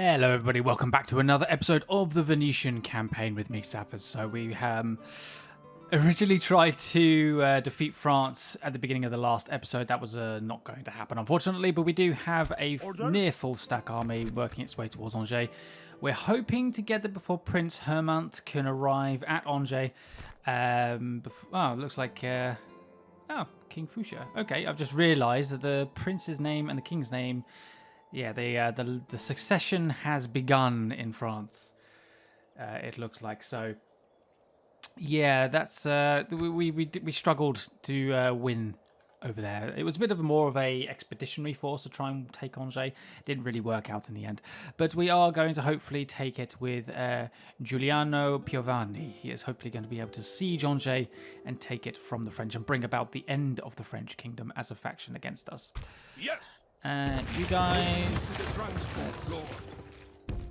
Hello everybody, welcome back to another episode of the Venetian campaign with me, Sapherz. So we originally tried to defeat France at the beginning of the last episode. That was not going to happen, unfortunately, but we do have a near full stack army working its way towards Angers. We're hoping to get there before Prince Hermant can arrive at Angers. It looks like... King Fuchsia. Okay, I've just realised that the prince's name and the king's name... Yeah, the succession has begun in France. It looks like so. Yeah, that's we struggled to win over there. It was a bit of more of a expeditionary force to try and take Angers. Didn't really work out in the end, but we are going to hopefully take it with Giuliano Piovani. He is hopefully going to be able to siege Angers and take it from the French and bring about the end of the French kingdom as a faction against us. Yes. You guys, let's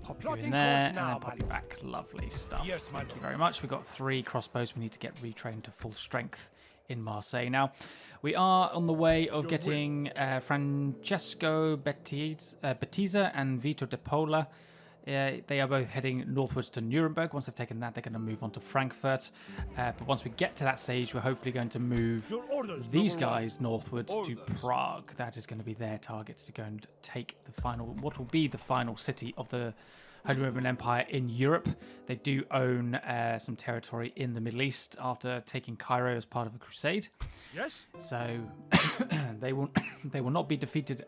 pop you in there and then pop you back. Lovely stuff. Yes, Thank you very much. We've got 3 crossbows. We need to get retrained to full strength in Marseille. Now, we are on the way of getting Francesco Bettiza and Vito de Pola. They are both heading northwards to Nuremburg. Once they've taken that, they're going to move on to Frankfurt. But once we get to that stage, we're hopefully going to move these guys northwards to Prague. That is going to be their targets to go and take the what will be the final city of the Holy Roman Empire in Europe. They do own some territory in the Middle East after taking Cairo as part of a crusade. Yes. So they will not be defeated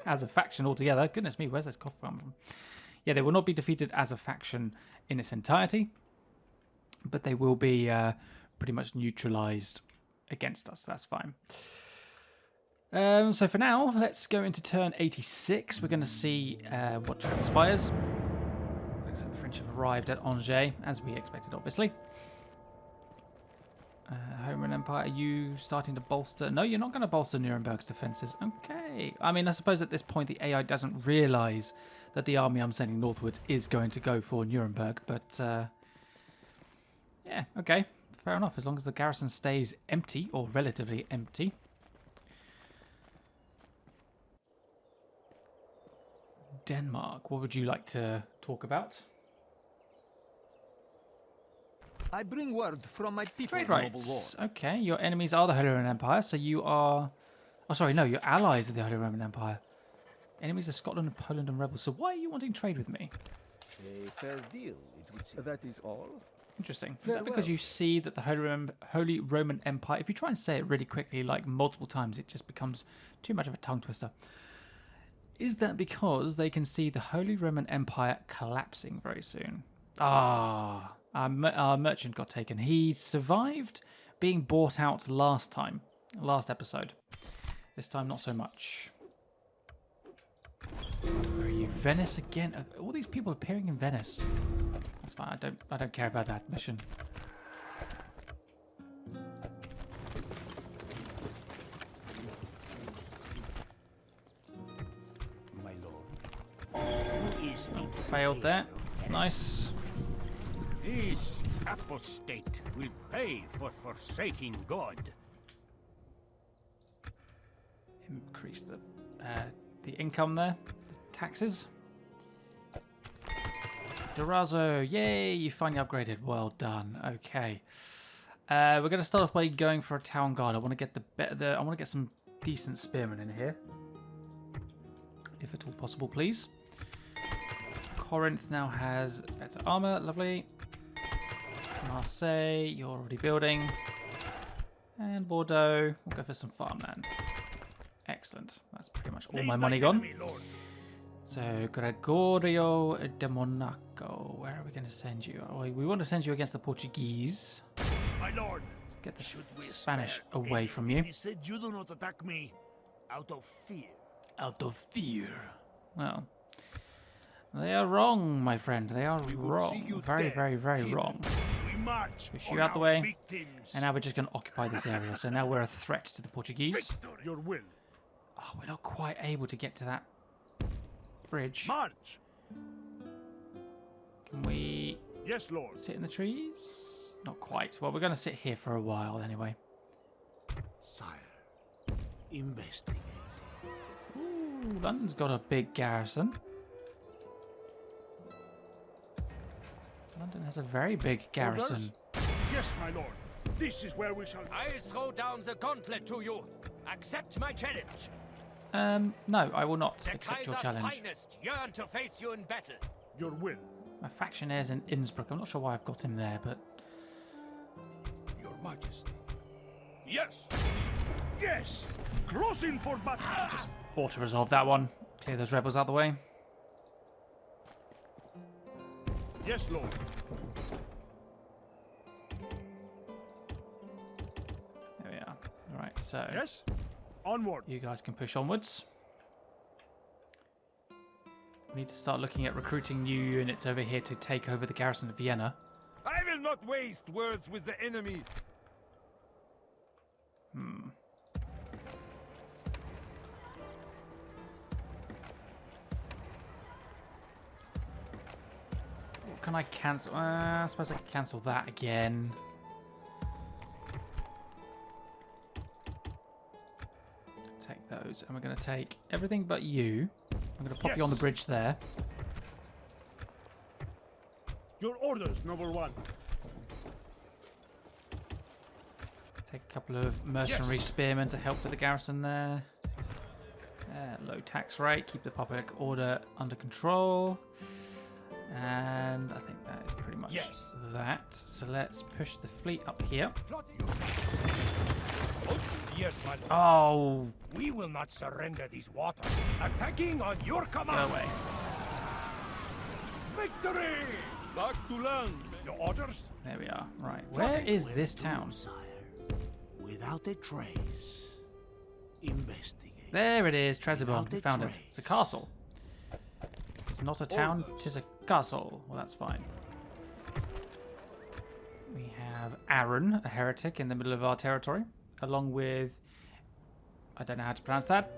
as a faction altogether. Goodness me, where's this cough from? Yeah, they will not be defeated as a faction in its entirety, but they will be pretty much neutralized against us. That's fine. So for now, let's go into turn 86. We're going to see what transpires. Looks like the French have arrived at Angers, as we expected, obviously. Roman Empire, are you starting to bolster? No, you're not going to bolster Nuremberg's defenses. Okay. I mean, I suppose at this point the AI doesn't realize that the army I'm sending northwards is going to go for Nuremberg, but yeah, okay. Fair enough, as long as the garrison stays empty, or relatively empty. Denmark, what would you like to talk about? I bring word from my people. Trade rights. Okay, your enemies are the Holy Roman Empire, so you are... Oh, sorry, no, your allies are the Holy Roman Empire. Enemies are Scotland and Poland and rebels. So why are you wanting trade with me? A fair deal, it would seem. That is all. Interesting. Is that because you see that the Holy Roman Empire... If you try and say it really quickly, like multiple times, it just becomes too much of a tongue twister. Is that because they can see the Holy Roman Empire collapsing very soon? Our merchant got taken. He survived being bought out last episode. This time, not so much. Where are you? Venice again? All these people appearing in Venice. That's fine. I don't care about that mission. My lord. Who is the Failed there. Nice. This apostate will pay for forsaking God. Increase the income there. The taxes. Durazzo, yay! You finally upgraded. Well done. Okay. We're going to start off by going for a town guard. I want to get I want to get some decent spearmen in here, if at all possible, please. Corinth now has better armor. Lovely. Marseille, you're already building. And Bordeaux, we'll go for some farmland. Excellent. That's pretty much all my money gone. So, Gregorio de Monaco. Where are we going to send you? Oh, we want to send you against the Portuguese. My lord. Let's get the Spanish away from you. He said you do not attack me out of fear. Out of fear. Well, they are wrong, my friend. They are wrong. Very, very, very wrong. Push you out the way, and now we're just going to occupy this area. So now we're a threat to the Portuguese. Your will. Oh, we're not quite able to get to that bridge. March. Can we... Yes, lord. Sit in the trees? Not quite. Well, we're going to sit here for a while anyway. Sire, investigate. Ooh, London's got a big garrison. London has a very big garrison. Orders? Yes, my lord. This is where we shall... I throw down the gauntlet to you. Accept my challenge. No, I will not The accept your Kaiser's challenge. finest yearn to face you in battle. Your will. My factionaire's in Innsbruck. I'm not sure why I've got him there, but Your majesty. Yes! Yes! Close in for battle! just auto-resolve that one. Clear those rebels out of the way. Yes, lord. There we are. Alright, so Yes? Onward. you guys can push onwards. We need to start looking at recruiting new units over here to take over the garrison of Vienna. I will not waste words with the enemy. What can I cancel? I suppose I can cancel that again. Take those, and we're going to take everything but you. I'm going to pop you on the Yes. bridge there. Your orders, noble one. Take a couple of mercenary Yes. spearmen to help with the garrison there. Low tax rate, keep the public order under control. And I think that is pretty much Yes. that. So let's push the fleet up here. Yes, my lord. Oh, We will not surrender these waters. Attacking on your go command. away. Victory! Back to land. Your orders? There we are. Right, where is this town? Sire, without a trace. Investigate. There it is, Trebizond. Without We a found it. trace. It's a castle. It's not a town, it is a castle. Well, that's fine. We have Aaron, a heretic, in the middle of our territory, along with... I don't know how to pronounce that,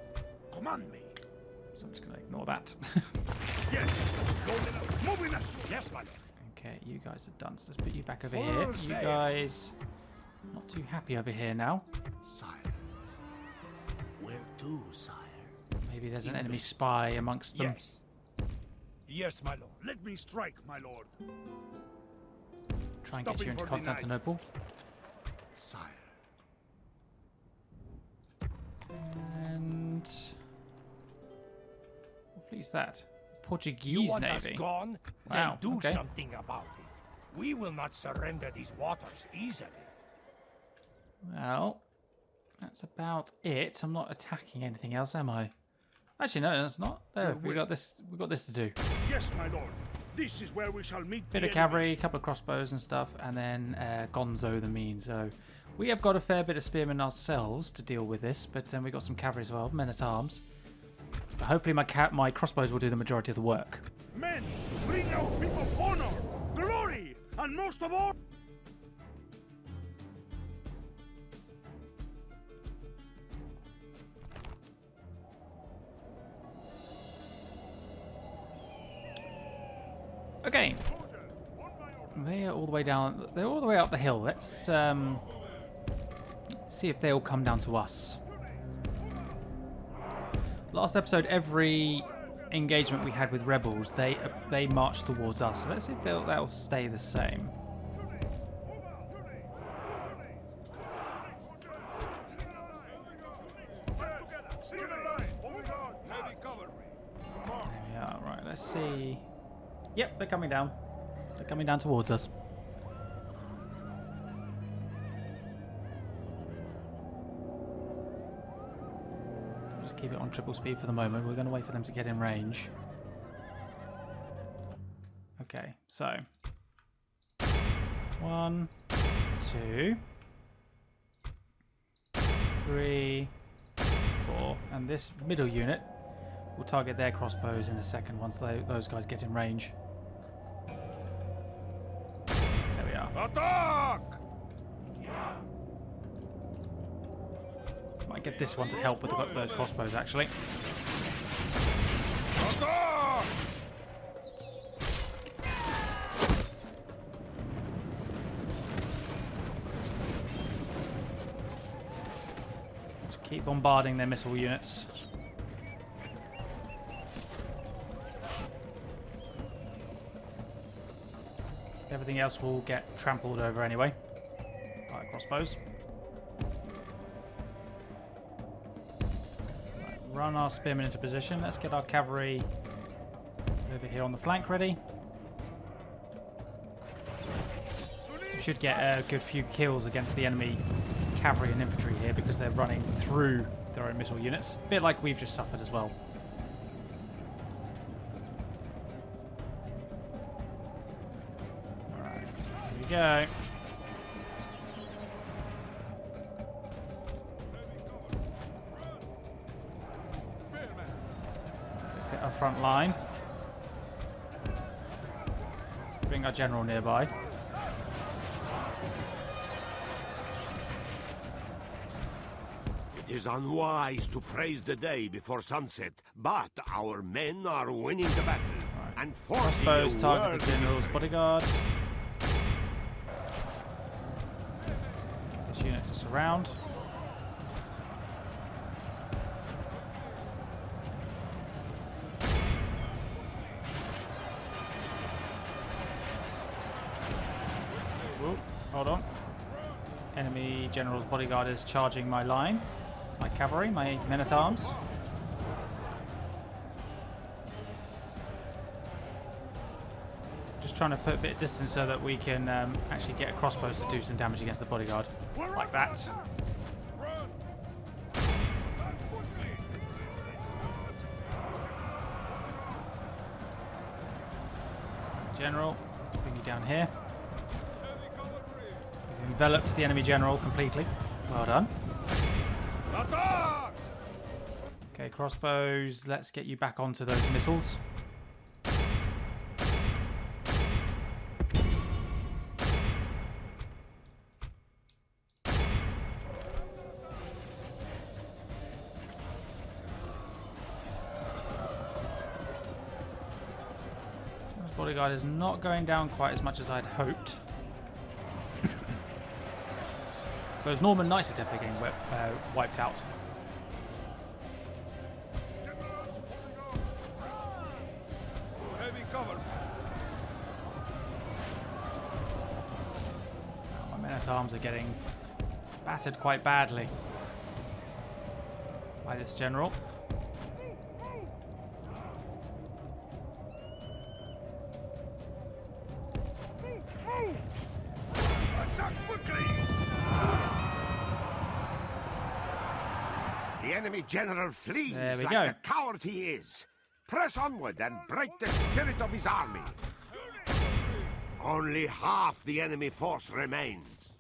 Command me. so I'm just going to ignore that. Yes. Loaded up. Moving us. Yes, my lord. Okay, you guys are done, so let's put you back over Full here. You sail. guys... not too happy over here now. Sire. Where to, sire? Maybe there's an enemy spy amongst them. Yes. Yes, my lord. Let me strike, my lord. Try and get you Stopping into for the night. Constantinople. Sire. And... what fleet's that? You Portuguese want us Navy. gone? Wow, Then do okay. something about it. We will not surrender these waters easily. Well, that's about it. I'm not attacking anything else, am I? Actually, no, that's not. There, we got this. We got this to do. Yes, my lord. This is where we shall meet Bit the of cavalry, a couple of crossbows and stuff, and then Gonzo the mean. So we have got a fair bit of spearmen ourselves to deal with this, but then we got some cavalry as well, men at arms. But hopefully my crossbows will do the majority of the work. Men, bring out people of honor, glory, and most of all... Okay, they are all the way down. They're all the way up the hill. Let's see if they all come down to us. Last episode, every engagement we had with rebels, they marched towards us. So let's see if they'll stay the same. Yeah, right. Let's see. Yep, they're coming down. They're coming down towards us. Just keep it on triple speed for the moment. We're going to wait for them to get in range. Okay, so 1, 2, 3, 4, and this middle unit will target their crossbows in a second once those guys get in range. There we are. Attack! Might get this one to help with those crossbows, actually. Attack! Just keep bombarding their missile units. Everything else will get trampled over anyway. By crossbows. Right, run our spearmen into position. Let's get our cavalry over here on the flank ready. We should get a good few kills against the enemy cavalry and infantry here because they're running through their own missile units. A bit like we've just suffered as well. Alright, here we go. Hit our front line. Let's bring our general nearby. It is unwise to praise the day before sunset, but our men are winning the battle and forcing Crossbows a target world the general's bodyguard. This unit to surround. Whoa, hold on. Enemy general's bodyguard is charging my line. My cavalry, my men-at-arms. Just trying to put a bit of distance so that we can actually get crossbows to do some damage against the bodyguard. Like that. General, bring you down here. We've enveloped the enemy general completely. Well done. Okay, crossbows, let's get you back onto those missiles. This bodyguard is not going down quite as much as I'd hoped. Those Norman Knights are definitely getting wiped out. Heavy cover. My men-at-arms are getting battered quite badly by this general. The enemy general flees There we like go. the coward he is. Press onward and break the spirit of his army. Only half the enemy force remains.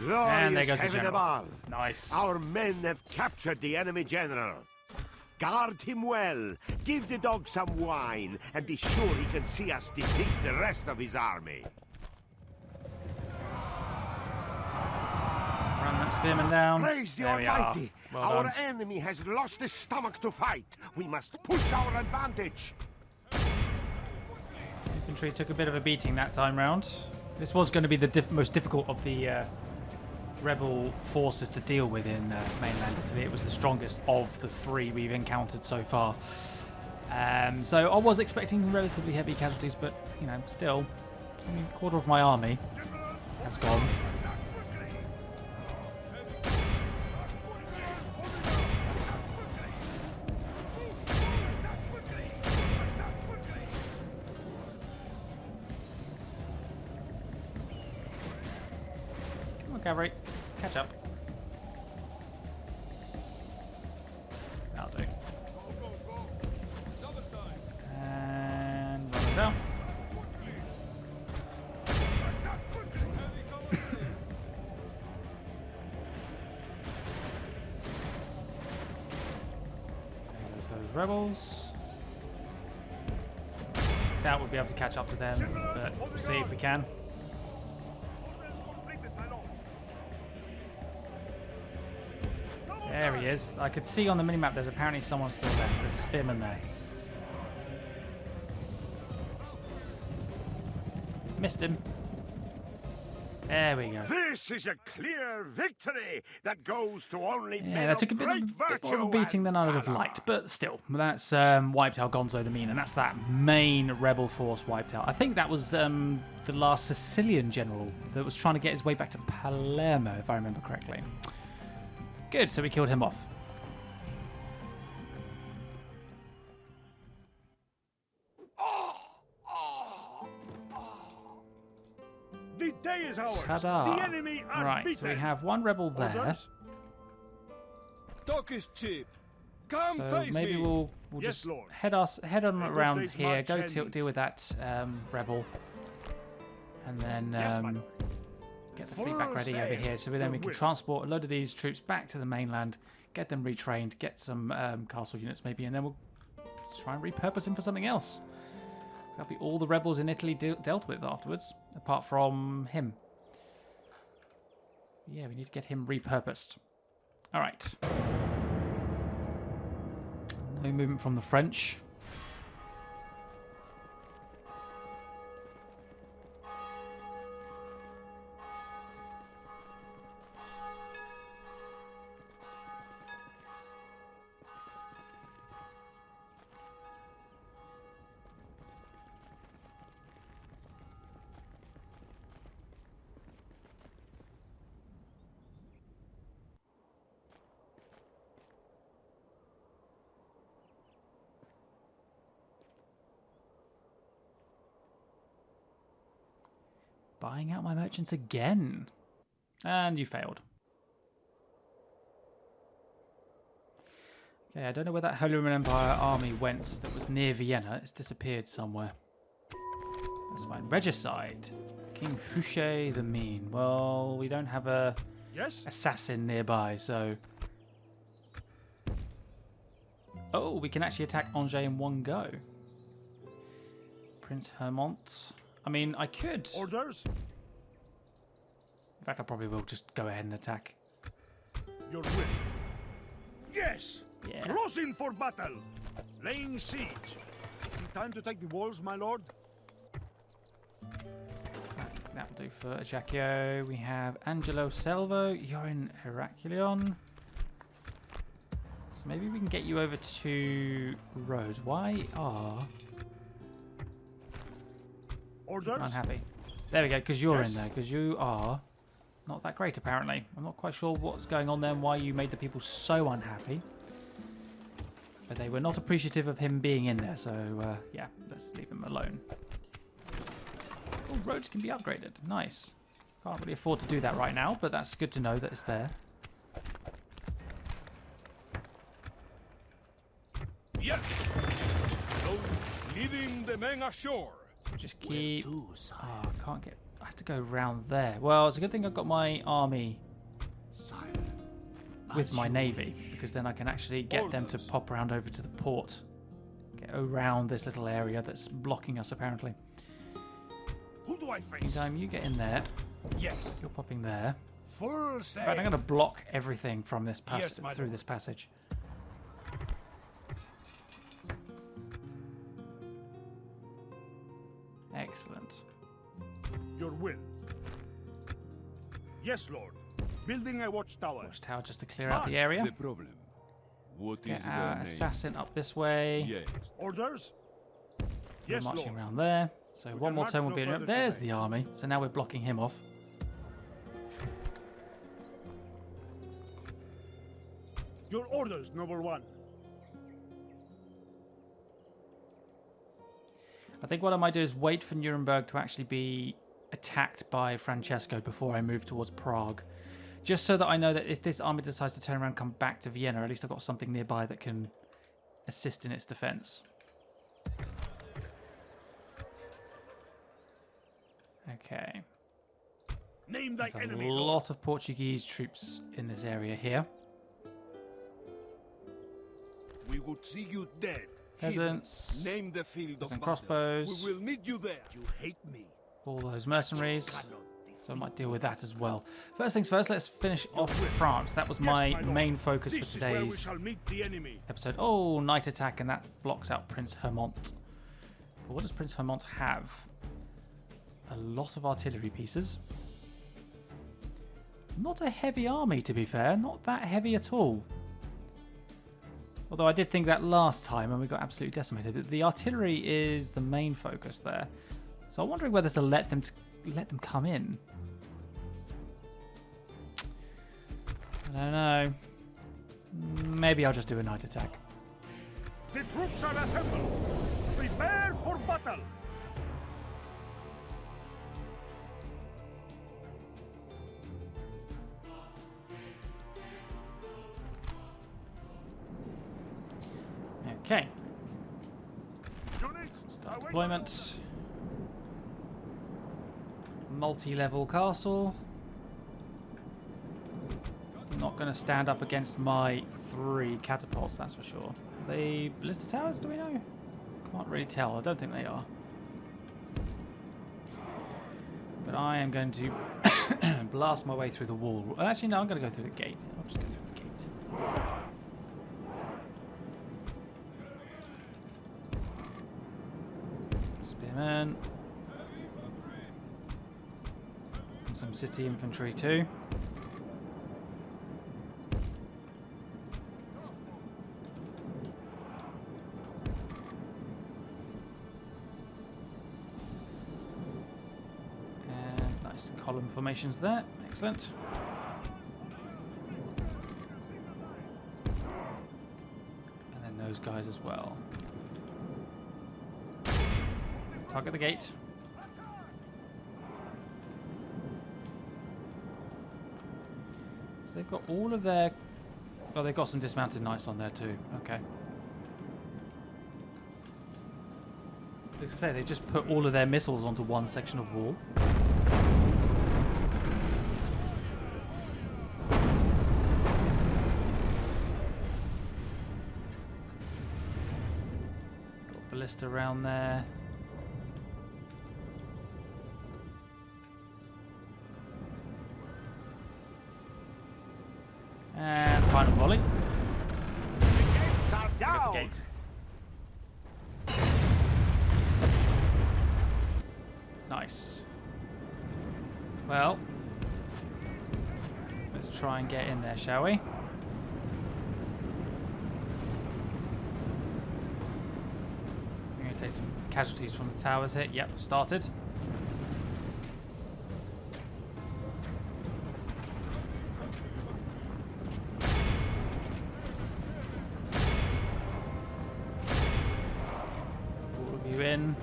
And there Glorious goes the heaven general. above. Nice. Our men have captured the enemy general. Guard him well. Give the dog some wine, and be sure he can see us defeat the rest of his army. Run that spearman down. Praise the There we are. Almighty! Well Our done. enemy has lost his stomach to fight. We must push our advantage. Infantry took a bit of a beating that time round. This was going to be the most difficult of the rebel forces to deal with in mainland Italy. It was the strongest of the three we've encountered so far. So I was expecting relatively heavy casualties, but you know, still, I mean, a quarter of my army has gone. Come on, cavalry, catch up. That'll do. And run them down. There's those rebels. That would be able to catch up to them, but we'll see if we can. There he is. I could see on the minimap there's apparently someone still left. There's a spearman there. Missed him. There we go. This is a clear victory that goes to only Yeah, men that took a of bit great more of a virtue beating than I would and have liked, but still, that's wiped out Gonzo the Mean, and that's that main rebel force wiped out. I think that was the last Sicilian general that was trying to get his way back to Palermo, if I remember correctly. Good, so we killed him off. The day is ours. Ta-da. The enemy are Right, beaten. so we have one rebel there. Orders? Talk is cheap. Come So face maybe me. we'll Yes, just Lord. head on A good around day's here, march go ends. deal with that rebel, and then Yes, my lord. get the fleet back Full ready over sail. here. So then we can Will. transport a load of these troops back to the mainland, get them retrained, get some castle units maybe, and then we'll try and repurpose them for something else. That'll be all the rebels in Italy dealt with afterwards, apart from him. Yeah, we need to get him repurposed. All right. No movement from the French. Buying out my merchants again. And you failed. Okay, I don't know where that Holy Roman Empire army went that was near Vienna. It's disappeared somewhere. That's fine. Regicide. King Fouché the Mean. Well, we don't have a Yes? assassin nearby, so... Oh, we can actually attack Angers in one go. Prince Hermont. I mean, I could... Orders? In fact, I probably will just go ahead and attack. Your will. Yes! Yeah. Closing for battle. Laying siege. Is it time to take the walls, my lord? That'll do for Ajaccio. We have Angelo Selvo. You're in Heraclion. So maybe we can get you over to Rhodes. Why are Orders? unhappy? There we go, because you're Yes. in there. Because you are not that great, apparently. I'm not quite sure what's going on there and why you made the people so unhappy. But they were not appreciative of him being in there. So, yeah, let's leave him alone. Oh, roads can be upgraded. Nice. Can't really afford to do that right now, but that's good to know that it's there. Yes. Those leading the men ashore. So just keep... Oh, I can't get... I have to go round there. Well, it's a good thing I've got my army with my navy, because then I can actually get them to pop around over to the port. Get around this little area that's blocking us, apparently. Who do I face? Meantime, you get in there. Yes. You're popping there. Full In sail. fact, I'm going to block everything from this Yes, my through lord. this passage. Excellent. Your will. Yes, lord. Building a watchtower. Watchtower just to clear out the area. The problem. What is Get their our name? assassin up this way. Yes. Orders? We're Yes, marching lord. around there. So We one can more march turn no will be further There's today. the army. So now we're blocking him off. Your orders, noble one. I think what I might do is wait for Nuremberg to actually be attacked by Francesco before I move towards Prague. Just so that I know that if this army decides to turn around and come back to Vienna, at least I've got something nearby that can assist in its defense. Okay. Name thy There's a enemy, lord. lot of Portuguese troops in this area here. We would see you dead. Peasants. Hidden. Name the field Peasant of battle. crossbows. We will meet you there. You hate me. All those mercenaries. Cannot So I defeat might deal with that as well. First things first, let's finish off France. That was Yes, my lord. main focus This for is where we today's shall meet the enemy. episode. Oh, night attack, and that blocks out Prince Hermont. But what does Prince Hermont have? A lot of artillery pieces. Not a heavy army, to be fair. Not that heavy at all. Although I did think that last time when we got absolutely decimated, that the artillery is the main focus there. So I'm wondering whether to let them come in. I don't know. Maybe I'll just do a night attack. The troops are assembled. Prepare for battle. Okay. Units, Start deployment. Multi-level castle. Not going to stand up against my 3 catapults, that's for sure. The ballista towers, do we know? Can't really tell. I don't think they are. But I am going to blast my way through the wall. Actually, no, I'm going to go through the gate. I'll just go through the gate. Spearmen. And some city infantry too. Column formations there. Excellent. And then those guys as well. Target the gate. So they've got all of their... Oh, they've got some dismounted knights on there too. Okay. Like I say, they just put all of their missiles onto one section of wall. Ballista around there. And final volley. The gates are There's the down. gate. Nice. Well, let's try and get in there, shall we? Take some casualties from the towers here. Yep, started. All of you in.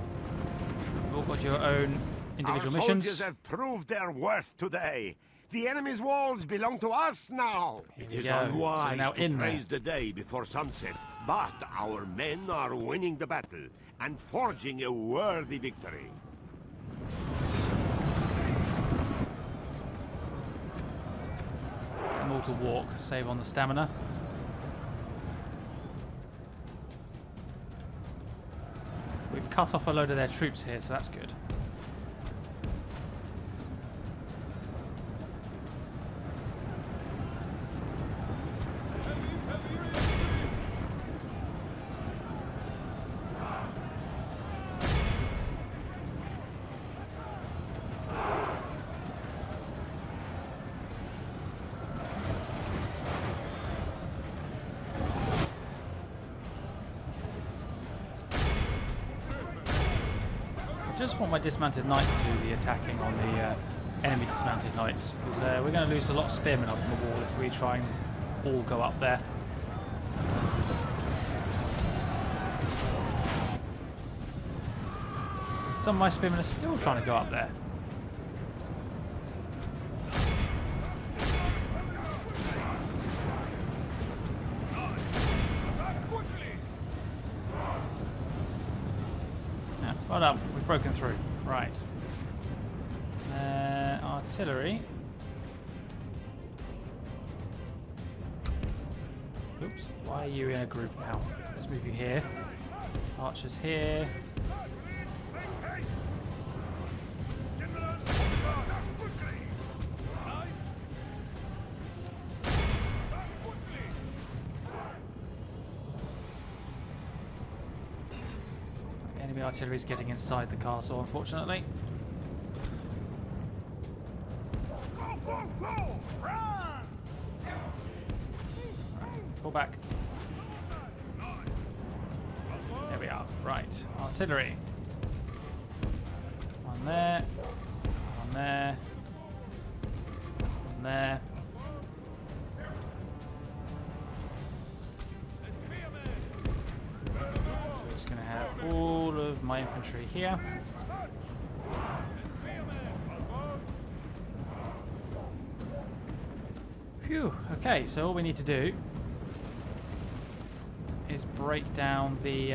You've all got your own individual Our missions. soldiers have proved their worth today. The enemy's walls belong to us now. Here It we is go. So unwise now to in there. praise the day before sunset, but our men are winning the battle and forging a worthy victory. Get them all to walk, save on the stamina. We've cut off a load of their troops here, so that's good. I just want my dismounted knights to do the attacking on the enemy dismounted knights, because we're going to lose a lot of spearmen up on the wall if we try and all go up there. Some of my spearmen are still trying to go up there. Yeah, well done. We've broken through. Right. Artillery. Oops. Why are you in a group now? Let's move you here. Archers here. Enemy artillery is getting inside the castle, unfortunately. Go, go, go! back. There we are. Right. Artillery. One there. One there. One there. So I'm just going to have all of my infantry here. Phew. Okay, so all we need to do is break down the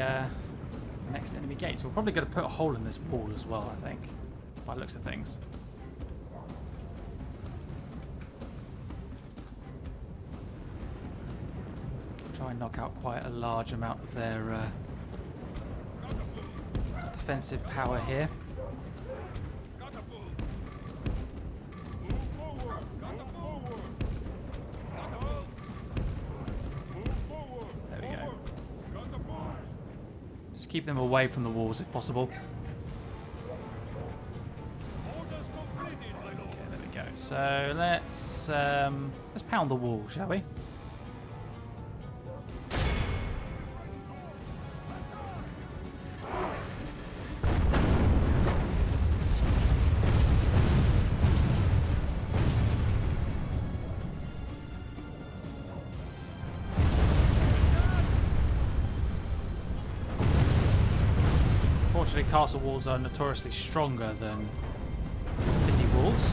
next enemy gate. So we're probably going to put a hole in this wall as well, I think, by the looks of things. Try and knock out quite a large amount of their defensive power here. Keep them away from the walls if possible. Okay, there we go. So let's pound the wall, shall we? Unfortunately, castle walls are notoriously stronger than city walls.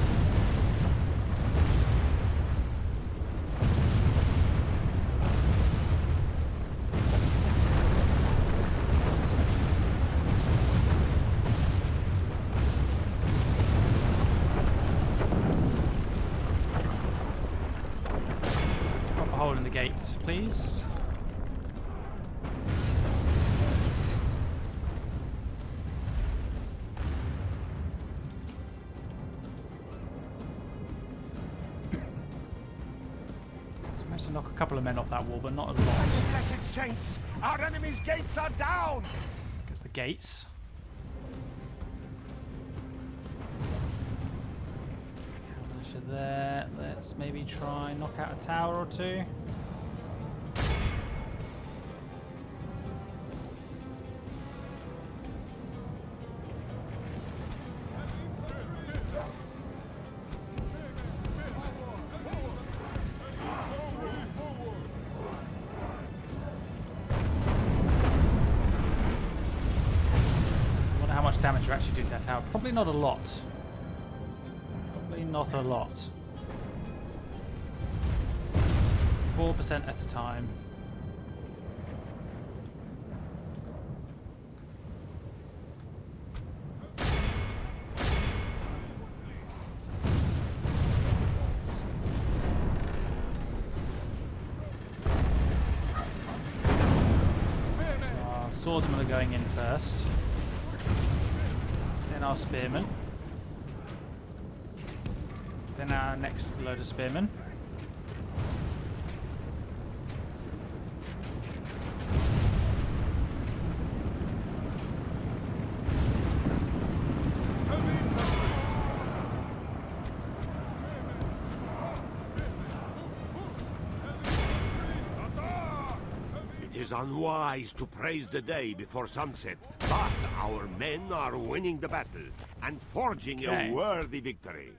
Pop a hole in the gate, please. Knock a couple of men off that wall, but not a lot. Blessed saints! Our enemy's gates are down! Because the gates. Tower militia there. Let's maybe try and knock out a tower or two. Damage you're actually doing to that tower. Probably not a lot. Probably not a lot. 4% at a time. So our swordsmen are going in first. Then our spearmen. Then our next load of spearmen. It is unwise to praise the day before sunset, but our men are winning the battle and forging a worthy victory.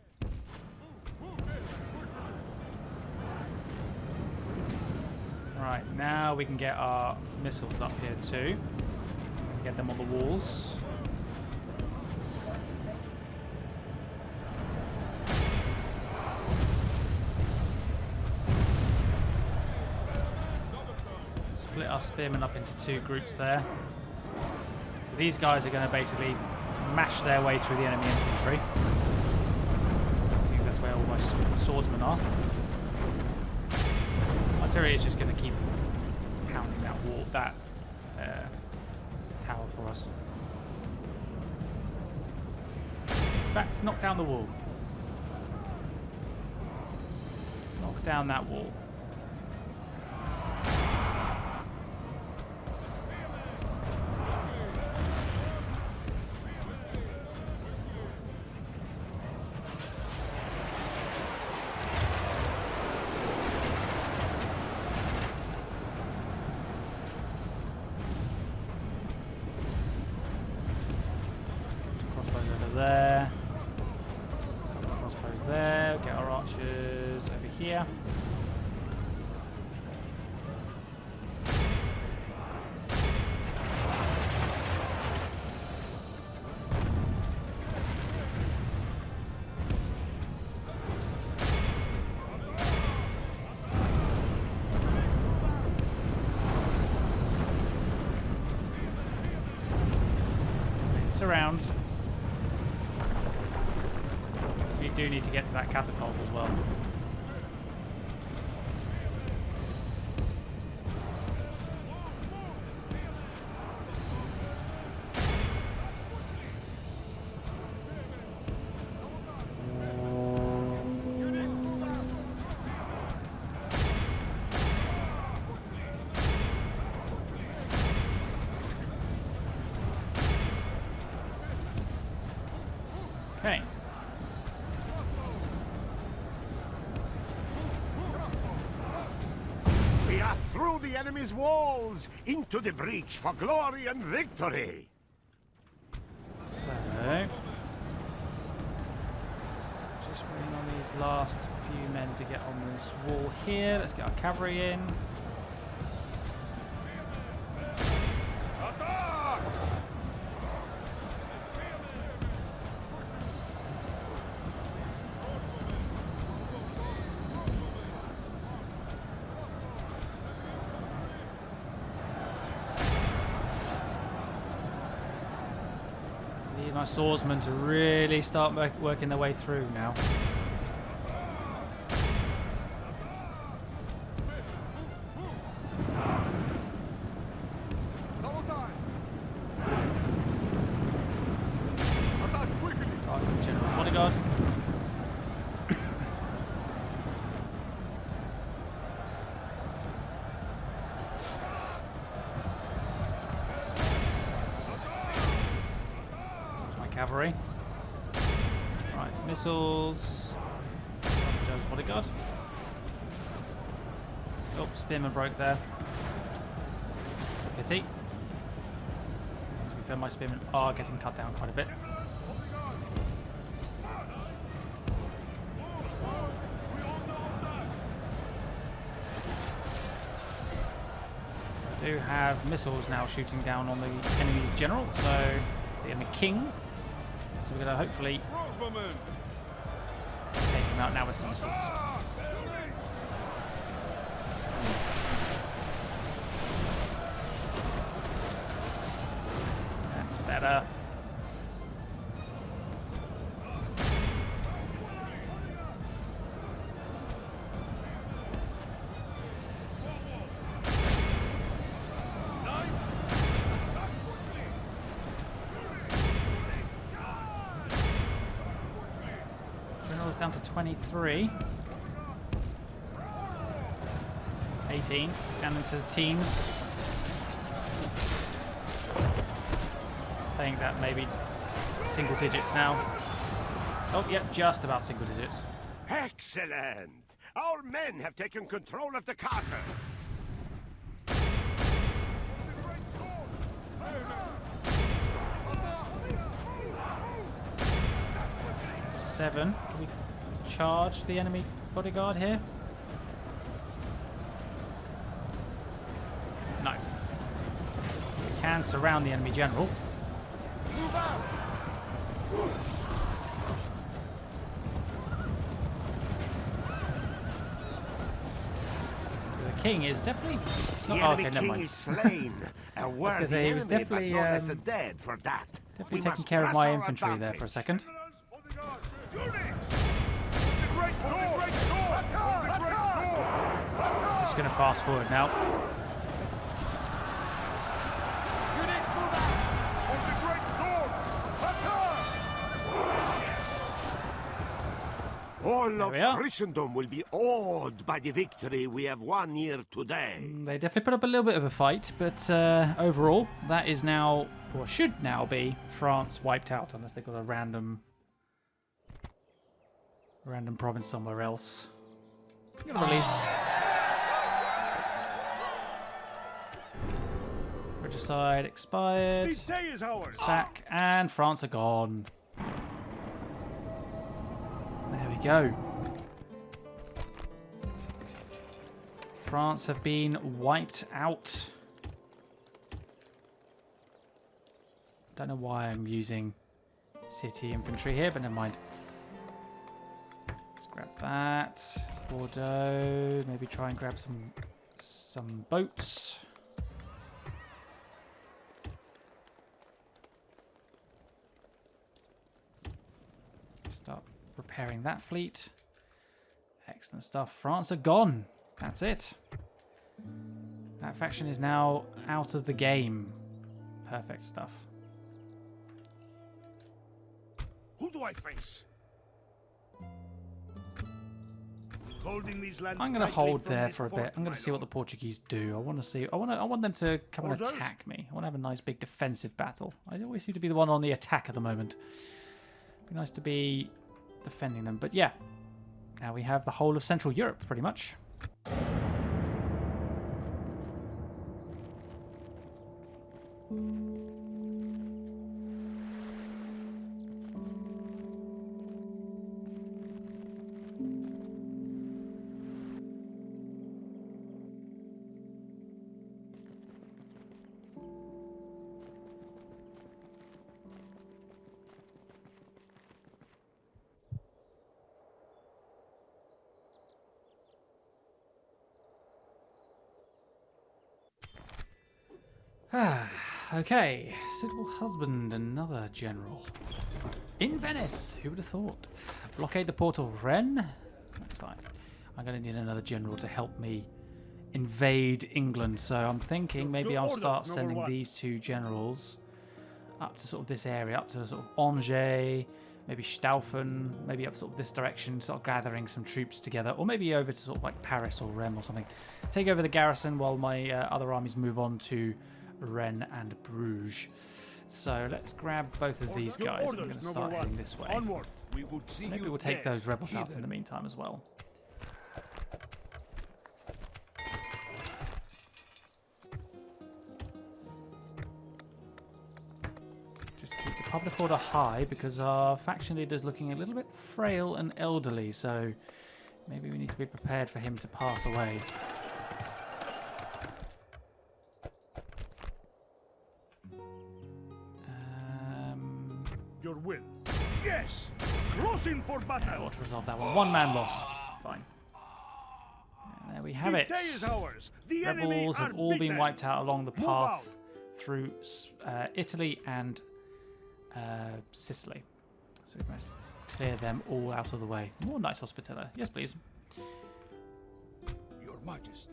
Right, now we can get our missiles up here too. Get them on the walls. Split our spearmen up into two groups there. So these guys are going to basically mash their way through the enemy infantry. Seems that's where all my swordsmen are. Artillery is just going to keep pounding that wall, that tower for us. Back, knock down the wall. Knock down that wall. Mess around. We do need to get to that catapult as well. Okay. We are through the enemy's walls, into the breach for glory and victory. So, just waiting on these last few men to get on this wall here. Let's get our cavalry in. Need my swordsmen to really start working their way through now. Target General's bodyguard. Cavalry. Right, missiles. Joe's bodyguard. Oh, spearman broke there. It's a pity. To be fair, my spearmen are getting cut down quite a bit. I do have missiles now shooting down on the enemy's general, so the enemy king. So we're going to hopefully take him out now with some missiles. That's better. Down to 23. 18. Down into the teens. I think that maybe single digits now. Oh, yeah, just about single digits. Excellent! Our men have taken control of the castle. 7. Can we charge the enemy bodyguard here? No. We can surround the enemy general. Move out! The king is definitely... The Oh, enemy okay, never king mind. is slain. A worthy say, he was enemy, but definitely, no less dead for that. Definitely We taking must care of press my our infantry there for a advantage. second. Just going to fast forward now. All There of we are. Christendom will be awed by the victory we have won here today. They definitely put up a little bit of a fight, but overall, that is now, or should now be, France wiped out, unless they've got a random province somewhere else. I'm gonna release. Regicide expired. This day is ours. Sack, and France are gone. There we go. France have been wiped out. Don't know why I'm using city infantry here, but never mind. Let's grab that. Bordeaux. Maybe try and grab some boats. Start repairing that fleet. Excellent stuff. France are gone. That's it. That faction is now out of the game. Perfect stuff. Who do I face? Holding these lands I'm going to tightly hold from there this for a fort, bit. I'm going my to see what the lord. Portuguese do. I want to see. I want them to come and Orders? attack me. I want to have a nice big defensive battle. I always seem to be the one on the attack at the moment. Be nice to be defending them. But yeah, now we have the whole of Central Europe pretty much. Okay, suitable husband, another general. In Venice, who would have thought? Blockade the port of Rennes? That's fine. I'm going to need another general to help me invade England, so I'm thinking maybe Your I'll orders, start number sending one. these two generals up to sort of this area, up to sort of Angers, maybe Staufen, maybe up sort of this direction, start gathering some troops together, or maybe over to sort of like Paris or Rennes or something. Take over the garrison while my other armies move on to Rennes and Bruges. So let's grab both of these Your guys. I'm orders, going to number start one. heading this way. Onward. We would see Maybe you we'll take dead, those rebels out in heathen. the meantime as well. Just keep the public order high because our faction leader is looking a little bit frail and elderly, so maybe we need to be prepared for him to pass away. Your will. Yes. Closing for I battle. ought to resolve that one. One man lost. Fine. And there we have The it. day is ours. The enemy Rebels are have all been beaten. wiped out along the Move path out. through Italy and Sicily. So we must clear them all out of the way. More Knights Hospitaller. Yes, please. Your Majesty.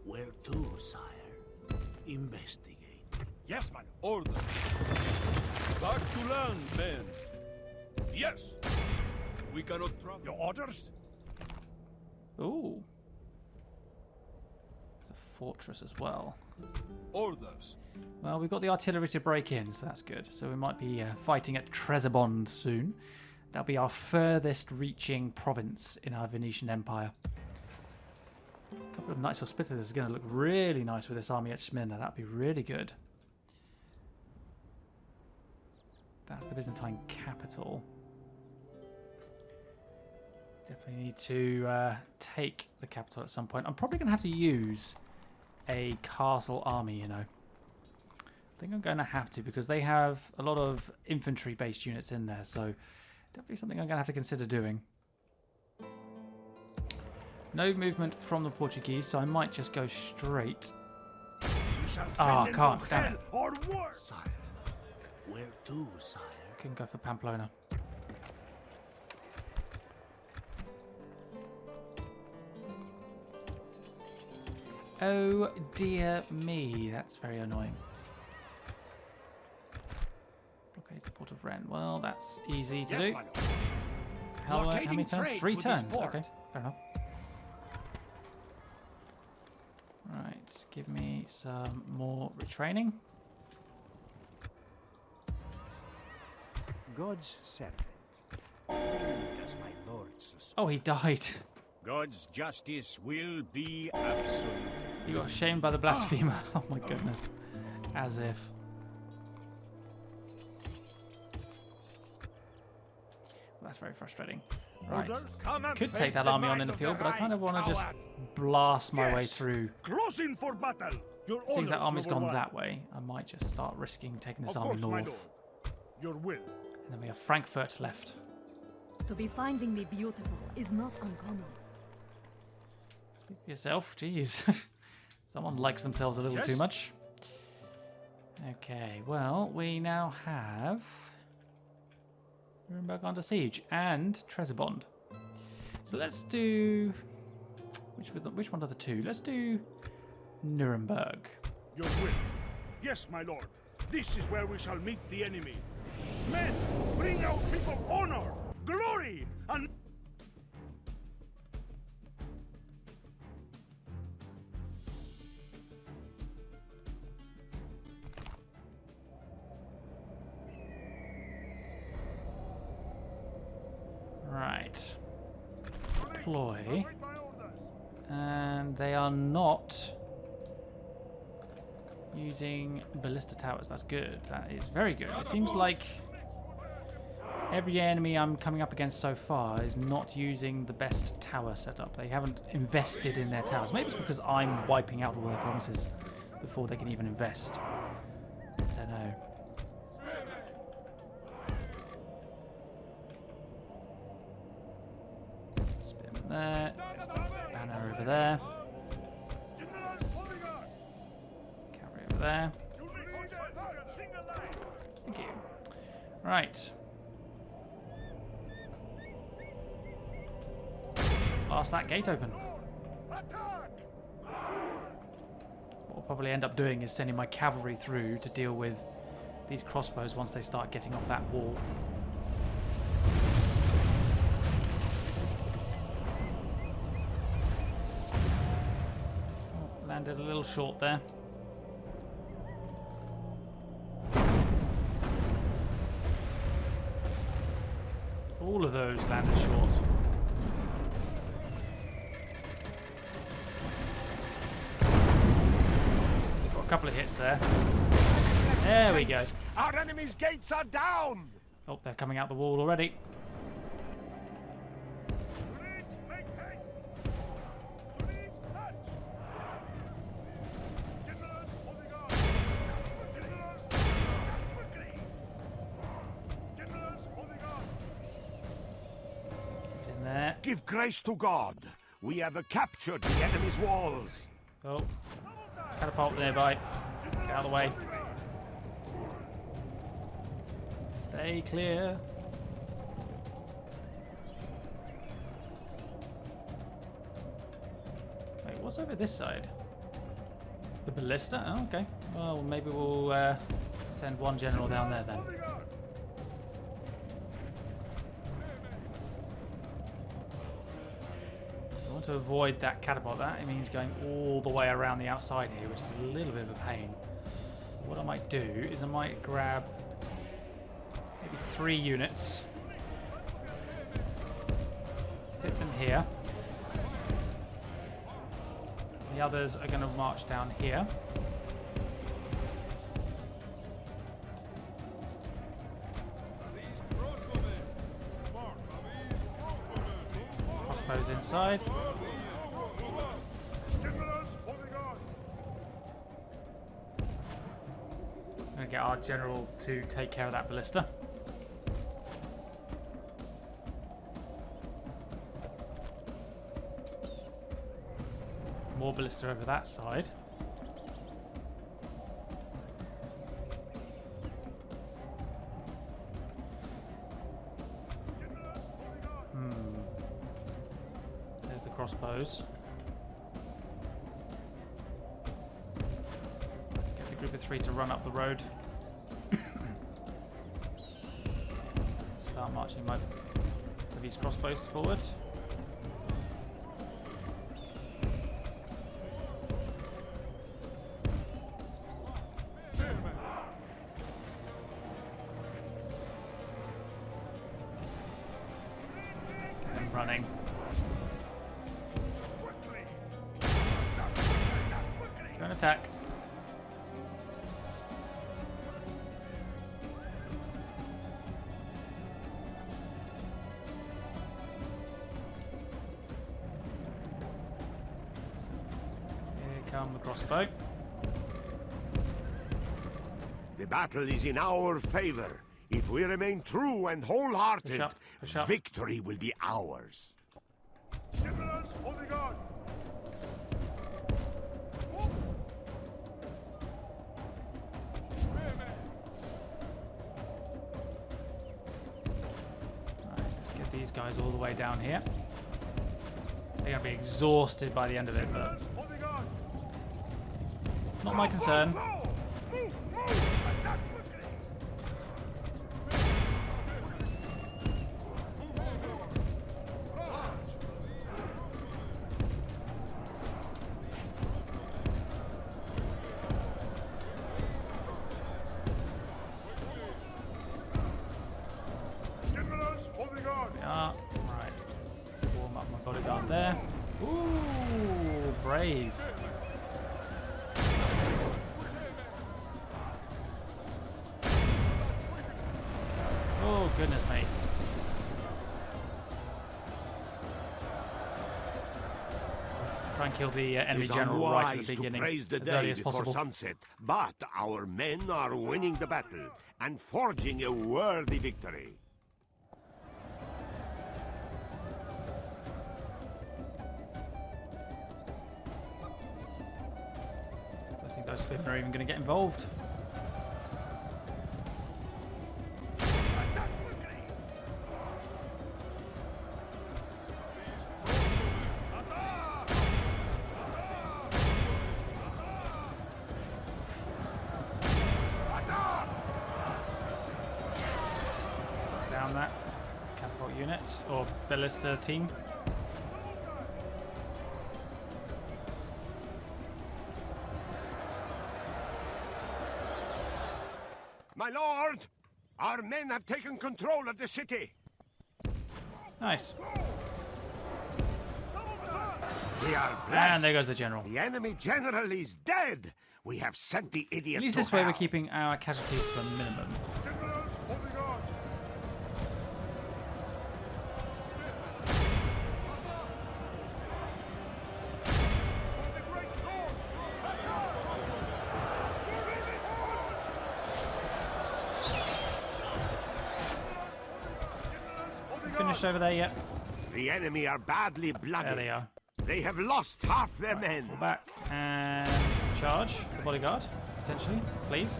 Where to, sire? Investigate. Yes, my lord. Order. Back to land, men. Yes. We cannot travel. Your orders? Ooh. There's a fortress as well. Orders. Well, we've got the artillery to break in, so that's good. So we might be fighting at Trebizond soon. That'll be our furthest reaching province in our Venetian Empire. A couple of Knights Hospitallers is going to look really nice with this army at Smyrna. That'd be really good. That's the Byzantine capital. Definitely need to take the capital at some point. I'm probably going to have to use a castle army, you know. I think I'm going to have to because they have a lot of infantry-based units in there. So definitely something I'm going to have to consider doing. No movement from the Portuguese, so I might just go straight. You shall send Ah, them can't, to damn hell it. or worse. Sire. Where to, sire? Can go for Pamplona. Oh dear me, that's very annoying. Blockade the port of Rennes. Well, that's easy to Yes, do. my lord. How many Blockading turns? trade 3 to this turns. port. Okay, fair enough. Right, give me some more retraining. God's servant. Does my lord suspect? Oh, he died. God's justice will be absolute. He got shamed by the blasphemer. Oh my goodness. As if. That's very frustrating. Right. Orders? Come and Could face take that the army on might in the of field, but I kind of want to just coward. blast my way Yes. through. Closing for battle. Your Seems orders, that army's number gone one. that way. I might just start risking taking this Of army course, my north. lord. Your will. And then we have Frankfurt left. To be finding me beautiful is not uncommon. Speak for yourself. Jeez. Someone likes themselves a little Yes? too much. Okay, well, we now have Nuremberg under siege and Trebizond. So let's do which one of the two? Let's do Nuremberg. Your will. Yes, my lord. This is where we shall meet the enemy. Men, bring our people honor, glory, and... Right. Deploy. And they are not using ballista towers. That's good. That is very good. It seems like every enemy I'm coming up against so far is not using the best tower setup. They haven't invested in their towers. Maybe it's because I'm wiping out all their provinces before they can even invest. I don't know. Spearman there. Banner over there. Cavalry over there. Thank you. Right. Blast that gate open. What I'll probably end up doing is sending my cavalry through to deal with these crossbows once they start getting off that wall. Oh, landed a little short there. All of those landed short. Got a couple of hits there. There we go. Our enemy's gates are down! Oh, they're coming out the wall already. Get in there. Give grace to God. We have captured the enemy's walls. Oh, catapult nearby. Get out of the way. Stay clear. Wait, what's over this side? The ballista? Oh, okay. Well, maybe we'll send one general down there then. I want to avoid that catapult. That means going all the way around the outside here, which is a little bit of a pain. What I might do is I might grab maybe 3 units, hit them here. The others are going to march down here. Crossbows inside. I'm going to get our general to take care of that ballista. More ballista over that side. There's the crossbows. Get the group of 3 to run up the road. Start marching these crossbows forward. Running. Go and attack. Here come the crossbow. The battle is in our favor. If we remain true and wholehearted, Push up. victory will be ours. Generals, holding on! these guys all the way down here. They're going to be exhausted by the end of it, but not my concern. Right. Warm up my bodyguard there. Ooh, brave. Oh, goodness me. Try and kill the enemy general right at the beginning, to praise the as early day as before possible. sunset, but our men are winning the battle and forging a worthy victory. I think those spearmen are even going to get involved. Down that catapult unit or ballista team. My lord, our men have taken control of the city. Nice. We are blessed. And there goes the general. The enemy general is dead. We have sent the idiot At least to this way we're hell. keeping our casualties to a minimum. Finished over there yet? The enemy are badly blooded. There they are. They have lost half their men. Pull back and charge the bodyguard, potentially, please.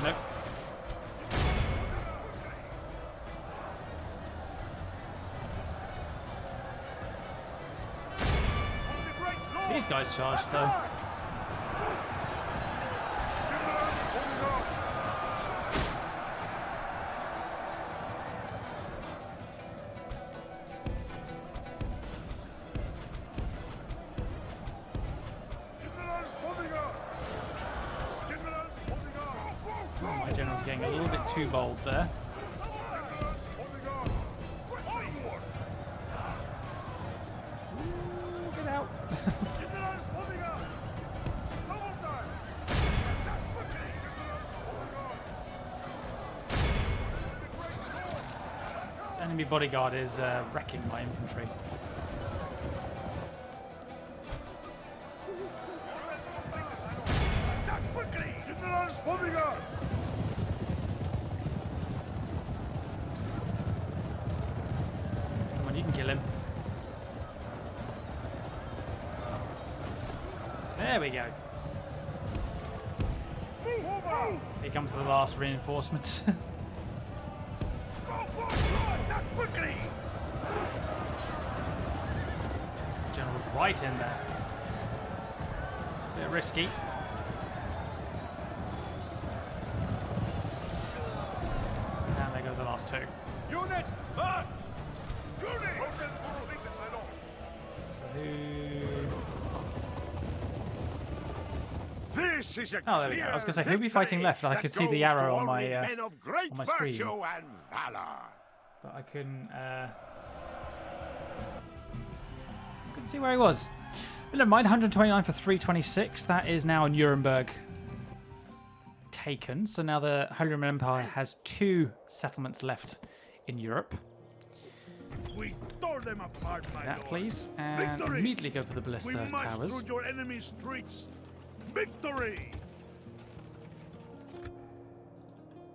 Nope. These guys charged though. My general's getting a little bit too bold there. Ooh, get out. Enemy bodyguard is wrecking my infantry. Come on, you can kill him. There we go. Here comes the last reinforcements. General's right in there. Bit risky. And there go the last two. Units, march! So who... This is a Oh, there we go. I was going to say, who'll be fighting left? I could see the that goes arrow to on all my, we men of great on my screen. virtue and valor. But I couldn't see where he was. But never mind, 129 for 326. That is now Nuremburg taken. So now the Holy Roman Empire has 2 settlements left in Europe. We tore them apart, my That, lord. please. And Victory! immediately go for the We ballista march towers. through your enemy's streets. Victory!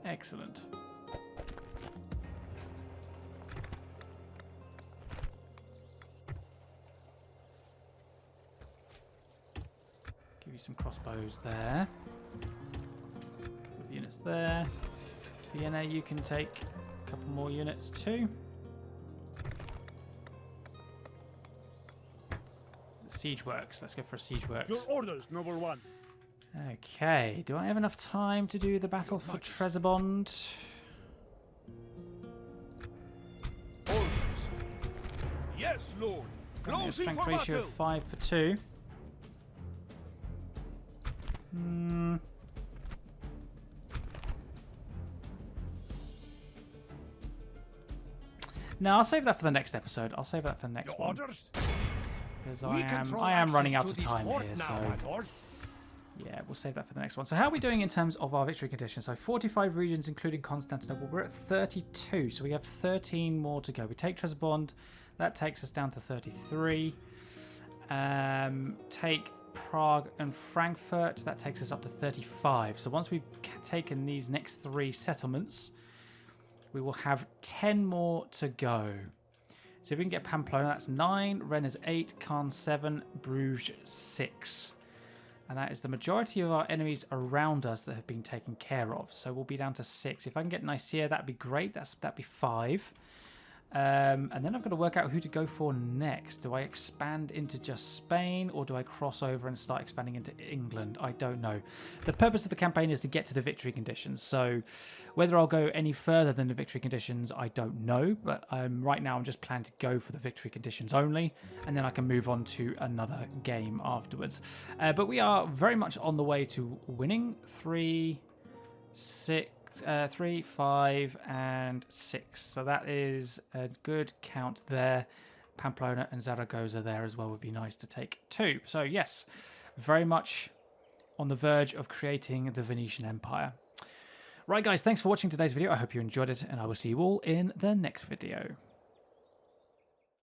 Excellent. Give you some crossbows there. units there. Vienna, you can take a couple more units too. Siege works. Let's go for a siege works. Your orders, noble one. Okay. Do I have enough time to do the battle for Trebizond? Orders. Yes, Lord. Got a Closing strength for ratio battle. of 5 for 2. No, I'll save that for the next episode. I'll save that for the next Your one. orders? Because We control I am running out access of to time this fort here, now, so my lord. yeah, we'll save that for the next one. So how are we doing in terms of our victory conditions? So 45 regions, including Constantinople. We're at 32, so we have 13 more to go. We take Trebizond, that takes us down to 33. Take Prague and Frankfurt, that takes us up to 35. So once we've taken these next 3 settlements, we will have 10 more to go. So if we can get Pamplona, that's 9, Rennes 8, Caen 7, Bruges 6. And that is the majority of our enemies around us that have been taken care of. So we'll be down to 6. If I can get Nicaea, that'd be great. That'd be 5. And then I've got to work out who to go for next. Do I expand into just Spain, or do I cross over and start expanding into England? I don't know. The purpose of the campaign is to get to the victory conditions. So whether I'll go any further than the victory conditions, I don't know. But right now I'm just planning to go for the victory conditions only, and then I can move on to another game afterwards. But we are very much on the way to winning. 3, 5, and 6. So that is a good count there. Pamplona and Zaragoza there as well would be nice to take too. So yes, very much on the verge of creating the Venetian Empire. Right guys, thanks for watching today's video. I hope you enjoyed it, and I will see you all in the next video.